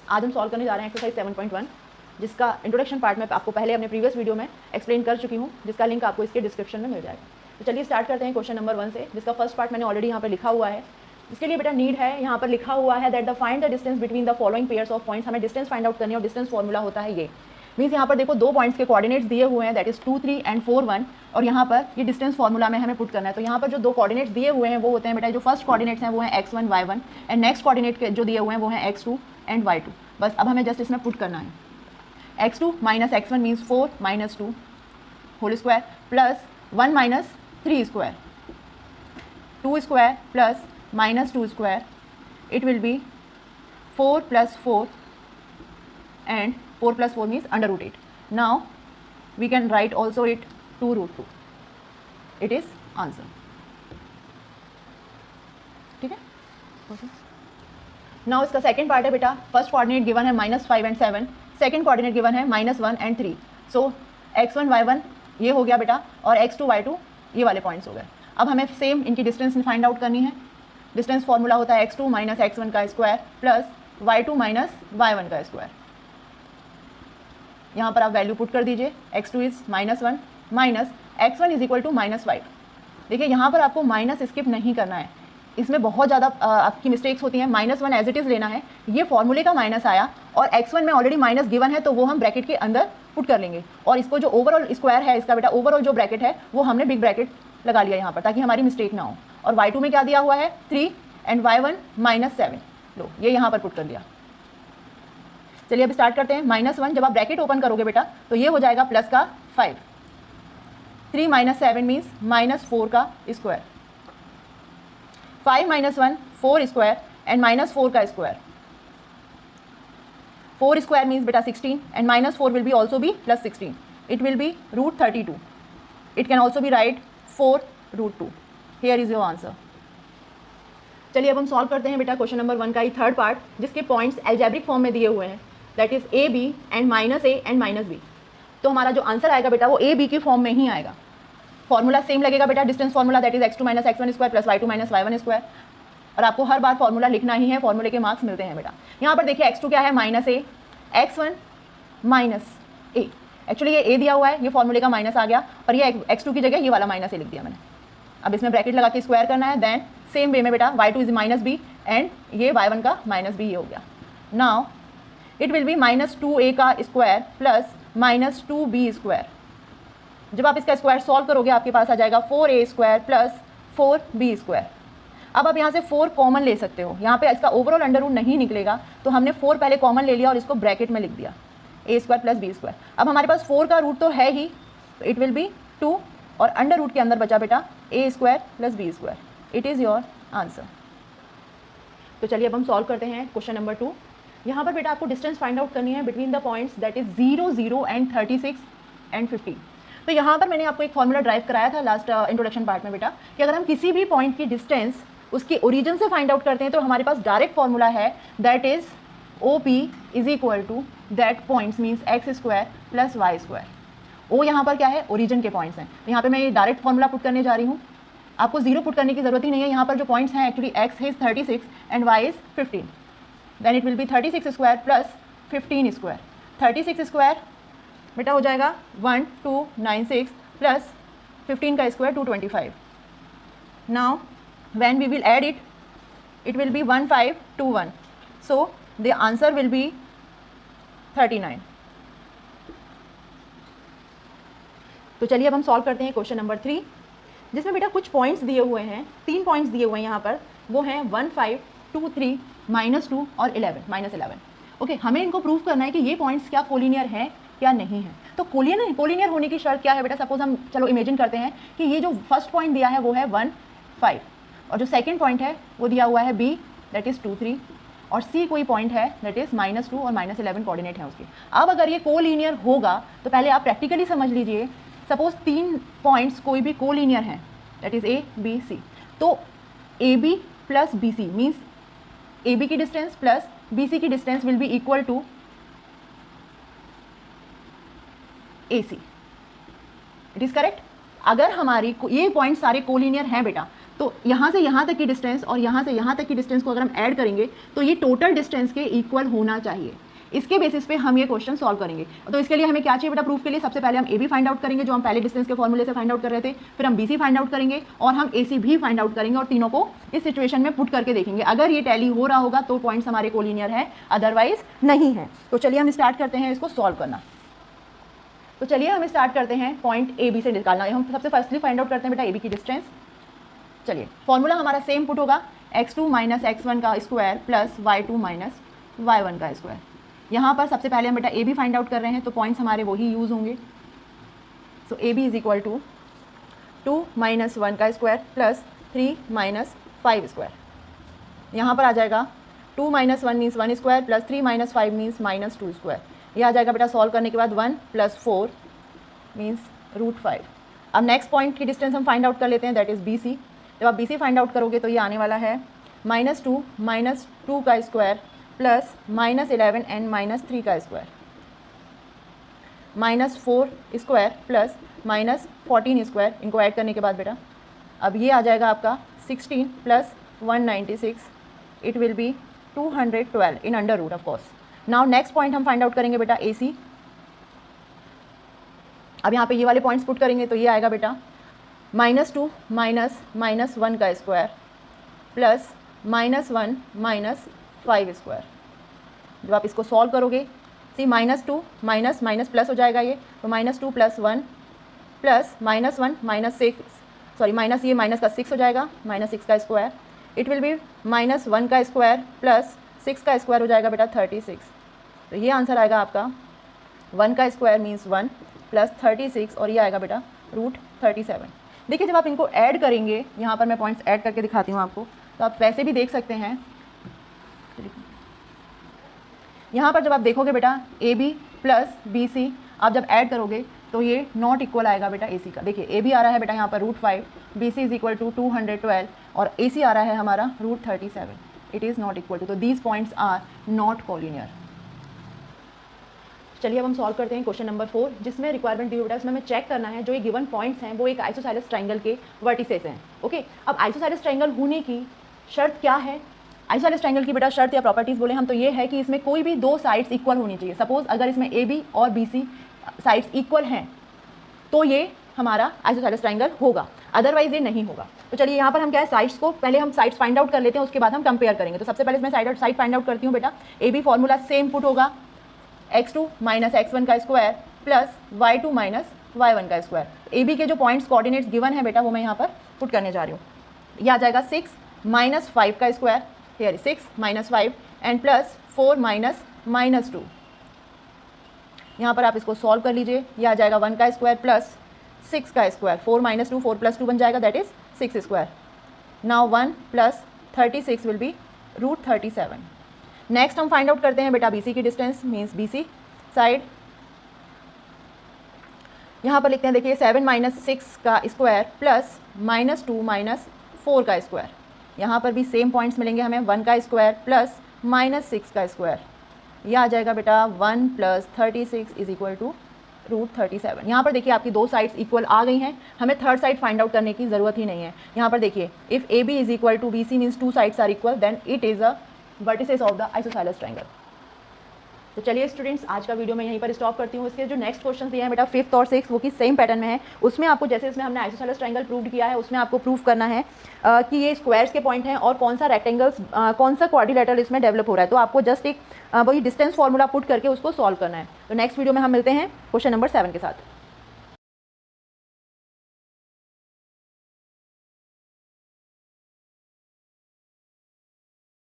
आज हम सॉल्व करने जा रहे हैं एक्सरसाइज 7.1, जिसका इंट्रोडक्शन पार्ट में आपको पहले अपने प्रीवियस वीडियो में एक्सप्लेन कर चुकी हूँ, जिसका लिंक आपको इसके डिस्क्रिप्शन में मिल जाएगा। तो चलिए स्टार्ट करते हैं क्वेश्चन नंबर 1 से, जिसका फर्स्ट पार्ट मैंने ऑलरेडी यहाँ पर लिखा हुआ है। इसके लिए बेटा नीड है, यहाँ पर लिखा हुआ है that the find the distance between the following pairs of points. हमें डिस्टेंस फाइंड आउट करनी है और डिस्टेंस फॉर्मूला होता है ये। मीन्स यहाँ पर देखो 2 पॉइंट्स के कोऑर्डिनेट्स दिए हुए हैं, दैट इज 2, 3 एंड 4, 1, और यहाँ पर ये डिस्टेंस फॉर्मूला में हमें पुट करना है। तो यहाँ पर जो 2 कोऑर्डिनेट्स दिए हुए हैं वो होते हैं बेटा, जो फर्स्ट कोऑर्डिनेट्स हैं वो हैं x1, y1, and next coordinate जो दिए हुए हैं वो हैं x2 एंड y2। बस अब हमें जस्ट इसमें पुट करना है। x2 minus x1 means 4 minus 2 whole square plus 1 minus 3 square, 2 square plus minus 2 square, it will be 4 plus 4 and 4 plus 4 means under root 8. Now we can write also it 2 root 2. It is answer. ठीक है? Now इसका second part है बेटा, first coordinate given है -5 and 7, second coordinate given है -1 and 3। So x1 y1 ये हो गया बेटा, और x2 y2 ये वाले पॉइंट्स हो गए। अब हमें सेम इनकी डिस्टेंस फाइंड आउट करनी है। डिस्टेंस फॉर्मूला होता है x2 माइनस x1 का square plus y2 minus y1 का स्क्वायर। यहाँ पर आप वैल्यू पुट कर दीजिए, x2 is -1 minus x1 is equal to -5। देखिए यहाँ पर आपको माइनस स्किप नहीं करना है, इसमें बहुत ज़्यादा आपकी मिस्टेक्स होती हैं। -1 एज इट इज़ लेना है, ये फॉर्मूले का माइनस आया और x1 में ऑलरेडी माइनस गिवन है तो वो हम ब्रैकेट के अंदर पुट कर लेंगे, और इसको जो ओवरऑल स्क्वायर है इसका बेटा, ओवरऑल जो ब्रैकेट है वो हमने बिग ब्रैकेट लगा लिया यहाँ पर, ताकि हमारी मिस्टेक ना हो। और y2 में क्या दिया हुआ है 3 एंड y1 -7, लो ये यहाँ पर पुट कर दिया। चलिए अब स्टार्ट करते हैं। -1 जब आप ब्रैकेट ओपन करोगे बेटा तो ये हो जाएगा प्लस का 5, 3 माइनस 7 मीन्स -4 का स्क्वायर, 5 माइनस 1 4 स्क्वायर एंड -4 का स्क्वायर, 4 स्क्वायर मीन्स बेटा 16 and -4 will be also be +16, it will B √32। It can also be right 4√2। Here is your answer. चलिए अब हम सॉल्व करते हैं बेटा क्वेश्चन नंबर 1 का ही थर्ड पार्ट, जिसके पॉइंट्स एल्जेब्रिक फॉर्म में दिए हुए हैं, that is a b and -a and -b। तो हमारा जो आंसर आएगा बेटा वो a b की फॉर्म में ही आएगा। फॉर्मूला सेम लगेगा बेटा, distance formula that is x2 minus x1 square plus y2 minus y1 square, और आपको हर बार फॉर्मूला लिखना ही है, फॉर्मूले के मार्क्स मिलते हैं बेटा। यहाँ पर देखिए x2 क्या है -a, x1 -a, एक्चुअली ये a दिया हुआ है, ये फॉर्मूले का माइनस आ गया, और ये x2 की जगह ये वाला -a लिख दिया मैंने। अब इसमें ब्रैकेट लगा के स्क्वायर करना है, देन सेम वे में बेटा y2 इज -b एंड ये y1 का -b ये हो गया। Now it will B -2a का स्क्वायर प्लस -2b स्क्वायर। जब आप इसका स्क्वायर सॉल्व करोगे आपके पास आ जाएगा 4a square plus 4b square. अब आप यहाँ से 4 कॉमन ले सकते हो, यहाँ पे इसका ओवरऑल अंडर रूट नहीं निकलेगा, तो हमने 4 पहले कॉमन ले लिया और इसको ब्रैकेट में लिख दिया, a square plus b square. अब हमारे पास 4 का रूट तो है ही, तो इट विल बी 2, और अंडर रूट के अंदर बचा बेटा a square plus b square. It is your answer. तो चलिए अब हम सॉल्व करते हैं क्वेश्चन नंबर 2। यहाँ पर बेटा आपको डिस्टेंस फाइंड आउट करनी है between the points that is 0, 0 and 36 and 15। तो यहाँ पर मैंने आपको एक फॉर्मूला ड्राइव कराया था लास्ट इंट्रोडक्शन पार्ट में बेटा, कि अगर हम किसी भी पॉइंट की डिस्टेंस उसकी ओरिजिन से फाइंड आउट करते हैं तो हमारे पास डायरेक्ट फॉर्मूला है, that is OP is equal to that points means x square plus y square. ओ यहाँ पर क्या है, ओरिजिन के पॉइंट्स हैं, तो यहाँ पे मैं ये डायरेक्ट फॉर्मूला पुट करने जा रही हूँ। आपको 0 पुट करने की जरूरत ही नहीं है, यहाँ पर जो पॉइंट्स हैं actually x is 36 and y is 15, then it will be 36 square plus 15 square. 36 square बेटा हो जाएगा 1296 प्लस 15 का square 225। Now when we will add it will be 1521, so the answer will be 39। तो चलिए अब हम सॉल्व करते हैं क्वेश्चन नंबर 3, जिसमें बेटा कुछ पॉइंट्स दिए हुए हैं, 3 पॉइंट्स दिए हुए हैं यहाँ पर, वो हैं 1, 5, 2, 3, -2 और 11, -11। ओके, हमें इनको प्रूव करना है कि ये पॉइंट्स क्या कोलिनियर हैं क्या नहीं है। तो कोलिनियर होने की शर्त क्या है बेटा, सपोज हम चलो इमेजिन करते हैं कि ये जो फर्स्ट पॉइंट दिया है वो है 1, 5, और जो सेकेंड पॉइंट है वो दिया हुआ है b दैट इज़ 2, 3, और c कोई पॉइंट है दैट इज़ -2 और -11 कोऑर्डिनेट है उसके। अब अगर ये कोलिनियर होगा तो पहले आप प्रैक्टिकली समझ लीजिए, सपोज 3 पॉइंट्स कोई भी कोलिनियर हैं, that is a b c, तो ab plus bc means ab की डिस्टेंस प्लस bc की distance will be equal to ac। It is correct. अगर हमारी ये पॉइंट सारे कोलिनियर हैं बेटा, तो यहाँ से यहाँ तक की डिस्टेंस और यहाँ से यहाँ तक की डिस्टेंस को अगर हम ऐड करेंगे तो ये टोटल डिस्टेंस के इक्वल होना चाहिए। इसके बेसिस पे हम ये क्वेश्चन सॉल्व करेंगे। तो इसके लिए हमें क्या चाहिए बेटा प्रूफ के लिए? सबसे पहले हम ए बी फाइंड आउट करेंगे जो हम पहले डिस्टेंस के फॉर्मूले से फाइंड आउट कर रहे थे, फिर हम बी सी फाइंड आउट करेंगे और हम ए सी भी फाइंड आउट करेंगे और तीनों को इस सिचुएशन में पुट करके देखेंगे। अगर ये टैली हो रहा होगा तो पॉइंट्स हमारे कोलिनियर है, अदरवाइज नहीं है। तो चलिए हम स्टार्ट करते हैं इसको सॉल्व करना। तो चलिए हम स्टार्ट करते हैं पॉइंट ए बी से निकालना। हम सबसे फर्स्टली फाइंड आउट करते हैं बेटा ए बी की डिस्टेंस। चलिए फॉर्मूला हमारा सेम पुट होगा, x2 माइनस x1 का square plus y2 minus y1 का स्क्वायर। यहाँ पर सबसे पहले हम बेटा ए बी फाइंड आउट कर रहे हैं तो पॉइंट्स हमारे वही यूज़ होंगे। So A B is equal to 2 minus 1 का स्क्वायर प्लस 3 माइनस 5 स्क्वायर। यहाँ पर आ जाएगा 2 minus 1 means 1 square plus 3 minus 5 means minus 2 square. यह आ जाएगा बेटा सॉल्व करने के बाद 1 प्लस 4 मीन्स √5। अब नेक्स्ट पॉइंट की डिस्टेंस हम फाइंड आउट कर लेते हैं, दैट इज़ बी सी। जब आप बी सी फाइंड आउट करोगे तो ये आने वाला है -2 माइनस 2 का स्क्वायर प्लस -11 एंड -3 का स्क्वायर, -4 स्क्वायर प्लस -14 स्क्वायर। इनको ऐड करने के बाद बेटा अब ये आ जाएगा आपका 16 plus 196, it will be 212 in under root of course. Now next point हम फाइंड आउट करेंगे बेटा ए सी। अब यहाँ पे ये वाले पॉइंट्स पुट करेंगे तो ये आएगा बेटा -2 माइनस 1 का स्क्वायर प्लस -1 माइनस 5 स्क्वायर। जब आप इसको सॉल्व करोगे सी -2 माइनस माइनस प्लस हो जाएगा ये, तो -2 plus 1 plus -1 minus 6, sorry minus ये माइनस का 6 हो जाएगा, -6 का स्क्वायर। इट विल बी -1 का स्क्वायर प्लस 6 का स्क्वायर हो जाएगा बेटा 36। तो ये आंसर आएगा आपका 1 का स्क्वायर मीन्स 1 प्लस 36 और ये आएगा बेटा √37। देखिए जब आप इनको ऐड करेंगे, यहाँ पर मैं पॉइंट्स ऐड करके दिखाती हूँ आपको, तो आप वैसे भी देख सकते हैं। यहाँ पर जब आप देखोगे बेटा A B plus B C आप जब ऐड करोगे तो ये नॉट इक्वल आएगा बेटा ए सी का। देखिए ए बी आ रहा है बेटा यहाँ पर √5, B C is equal to 212 और ए सी आ रहा है हमारा √37। It is not equal to, तो these points are not collinear. चलिए अब हम सॉल्व करते हैं क्वेश्चन नंबर 4, जिसमें रिक्वायरमेंट दी हुई है। उसमें हमें चेक करना है जो ये गिवन पॉइंट्स हैं वो एक आइसोसेलेस ट्रायंगल के वर्टिसेस हैं। ओके, अब आइसोसेलेस ट्रायंगल होने की शर्त क्या है? आइसोसेलेस ट्रायंगल की बेटा शर्त या प्रॉपर्टीज़ बोले हम तो ये है कि इसमें कोई भी दो साइड्स इक्वल होनी चाहिए। सपोज अगर इसमें ए बी और बी सी साइड्स इक्वल हैं तो ये हमारा आइसोसेलेस ट्रायंगल होगा, अदरवाइज ये नहीं होगा। तो चलिए यहाँ पर हम क्या है साइड्स को पहले हम साइड्स फाइंड आउट कर लेते हैं, उसके बाद हम कंपेयर करेंगे। तो सबसे पहले इसमें साइड फाइंड आउट करती हूँ बेटा। A B formula same put होगा, x2 माइनस x1 का square plus y2 minus y1 का स्क्वायर। ए बी के जो पॉइंट्स कोऑर्डिनेट्स गिवन है बेटा वो मैं यहाँ पर पुट करने जा रही हूँ। यह आ जाएगा 6 माइनस 5 का square, here 6 minus 5 and plus 4 minus 2। यहाँ पर आप इसको सॉल्व कर लीजिए। यह आ जाएगा 1 का स्क्वायर प्लस 6 का स्क्वायर, 4 माइनस 2 4 प्लस 2 बन जाएगा, that is 6 square. Now 1 plus 36 will be √37। Next हम फाइंड आउट करते हैं बेटा BC की डिस्टेंस, मीन्स BC साइड। यहाँ पर लिखते हैं देखिए 7 माइनस 6 का स्क्वायर प्लस -2 माइनस 4 का स्क्वायर। यहाँ पर भी सेम पॉइंट्स मिलेंगे हमें, 1 का स्क्वायर प्लस -6 का स्क्वायर। यह आ जाएगा बेटा 1 प्लस 36 इज इक्वल टू √37। यहाँ पर देखिए आपकी दो साइड्स इक्वल आ गई हैं, हमें थर्ड साइड फाइंड आउट करने की ज़रूरत ही नहीं है। यहाँ पर देखिए if AB is equal to BC means two sides are equal, then it is a vertices of the isosceles triangle. तो चलिए स्टूडेंट्स आज का वीडियो मैं यहीं पर स्टॉप करती हूँ। इसके जो नेक्स्ट क्वेश्चन दिए हैं बेटा 5th और 6th वो की सेम पैटर्न में है। उसमें आपको जैसे इसमें हमने आइसोसेलेस ट्रायंगल प्रूव किया है, उसमें आपको प्रूव करना है कि ये स्क्वायर्स के पॉइंट हैं और कौन सा रेक्टेंगल्स कौन सा क्वाड्रिलेटरल इसमें डेवलप हो रहा है। तो आपको जस्ट एक वही डिस्टेंस फॉर्मूला पुट करके उसको सॉल्व करना है। तो नेक्स्ट वीडियो में हम मिलते हैं क्वेश्चन नंबर 7 के साथ।